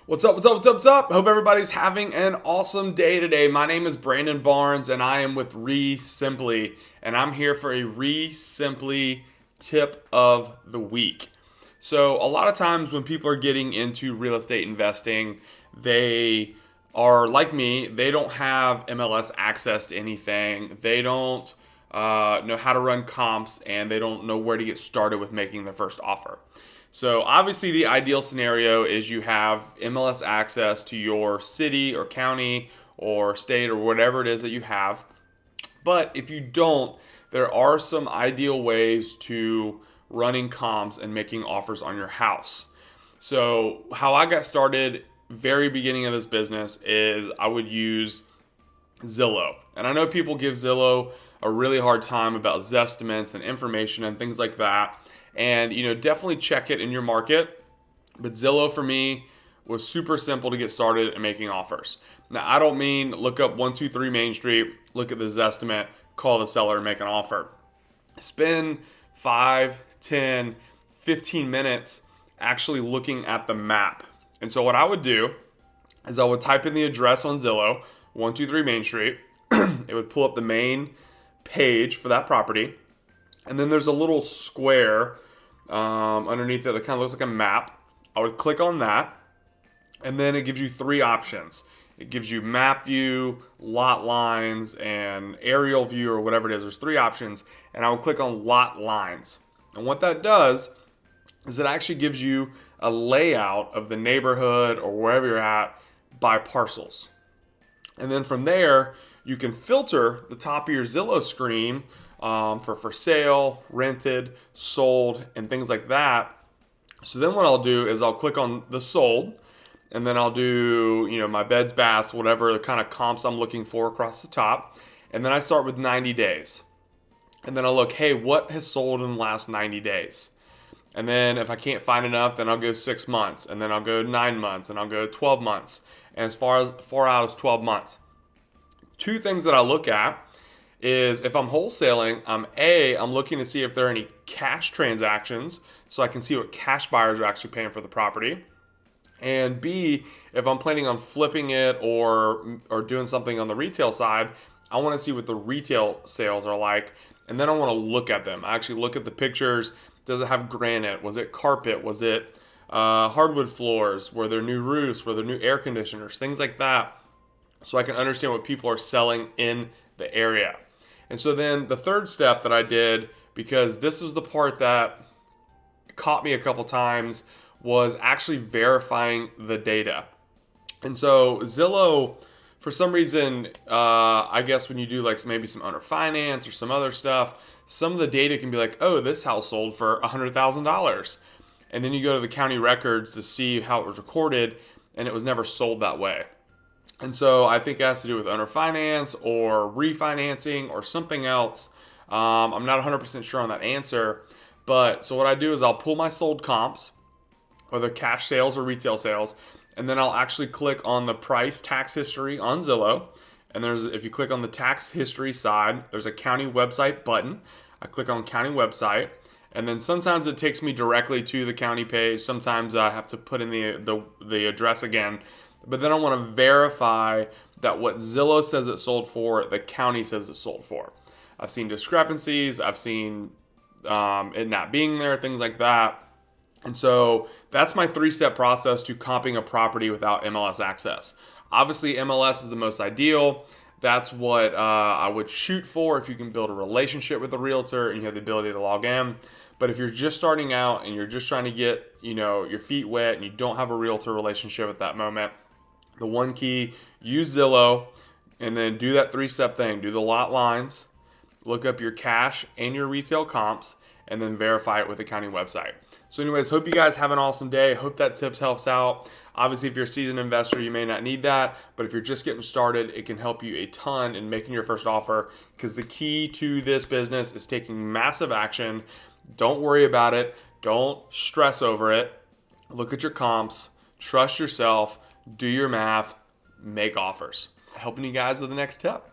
What's up, what's up, what's up, what's up? Hope everybody's having an awesome day today. My name is Brandon Barnes and I am with RESimpli, and I'm here for a RESimpli tip of the week. So a lot of times when people are getting into real estate investing, they are like me, they don't have MLS access to anything. They don't know how to run comps, and they don't know where to get started with making their first offer. So obviously the ideal scenario is you have MLS access to your city or county or state or whatever it is that you have. But if you don't, there are some ideal ways to running comps and making offers on your house. So how I got started very beginning of this business is I would use Zylo. And I know people give Zylo a really hard time about Zestimates and information and things like that. And definitely check it in your market. But Zylo for me was super simple to get started in making offers. Now I don't mean look up 123 Main Street, look at the Zestimate, call the seller and make an offer. Spend 5, 10, 15 minutes actually looking at the map. And so what I would do is I would type in the address on Zylo, 123 Main Street. It would pull up the main page for that property. And then there's a little square underneath it that kind of looks like a map. I would click on that, and then it gives you three options. It gives you map view, lot lines, and aerial view, or whatever it is. There's three options, and I would click on lot lines. And what that does is it actually gives you a layout of the neighborhood or wherever you're at by parcels. And then from there, you can filter the top of your Zylo screen for sale, rented, sold, and things like that. So then what I'll do is I'll click on the sold, and then I'll do my beds, baths, whatever kind of comps I'm looking for across the top. And then I start with 90 days. And then I'll look, hey, what has sold in the last 90 days? And then if I can't find enough, then I'll go 6 months, and then I'll go 9 months, and I'll go 12 months. And as far out as 12 months. Two things that I look at is if I'm wholesaling, I'm looking to see if there are any cash transactions so I can see what cash buyers are actually paying for the property. And B, if I'm planning on flipping it or doing something on the retail side, I want to see what the retail sales are like. And then I want to look at them. I actually look at the pictures. Does it have granite? Was it carpet? Was it hardwood floors? Were there new roofs? Were there new air conditioners? Things like that. So I can understand what people are selling in the area. And so then the third step that I did, because this was the part that caught me a couple times, was actually verifying the data. And so Zylo, for some reason, I guess when you do like maybe some owner finance or some other stuff, some of the data can be like, oh, this house sold for $100,000. And then you go to the county records to see how it was recorded, and it was never sold that way. And so I think it has to do with owner finance or refinancing or something else. I'm not 100% sure on that answer. But so what I do is I'll pull my sold comps, whether cash sales or retail sales, and then I'll actually click on the price tax history on Zylo. And if you click on the tax history side, there's a county website button. I click on county website. And then sometimes it takes me directly to the county page. Sometimes I have to put in the address again. But then I want to verify that what Zylo says it sold for, the county says it sold for. I've seen discrepancies. I've seen it not being there, things like that. And so that's my 3-step process to comping a property without MLS access. Obviously, MLS is the most ideal. That's what I would shoot for if you can build a relationship with a realtor and you have the ability to log in. But if you're just starting out and you're just trying to get your feet wet and you don't have a realtor relationship at that moment, the one key, use Zylo, and then do that 3-step thing. Do the lot lines, look up your cash and your retail comps, and then verify it with the county website. So anyways, hope you guys have an awesome day. Hope that tips helps out. Obviously, if you're a seasoned investor, you may not need that. But if you're just getting started, it can help you a ton in making your first offer, because the key to this business is taking massive action. Don't worry about it. Don't stress over it. Look at your comps. Trust yourself. Do your math. Make offers. Helping you guys with the next tip.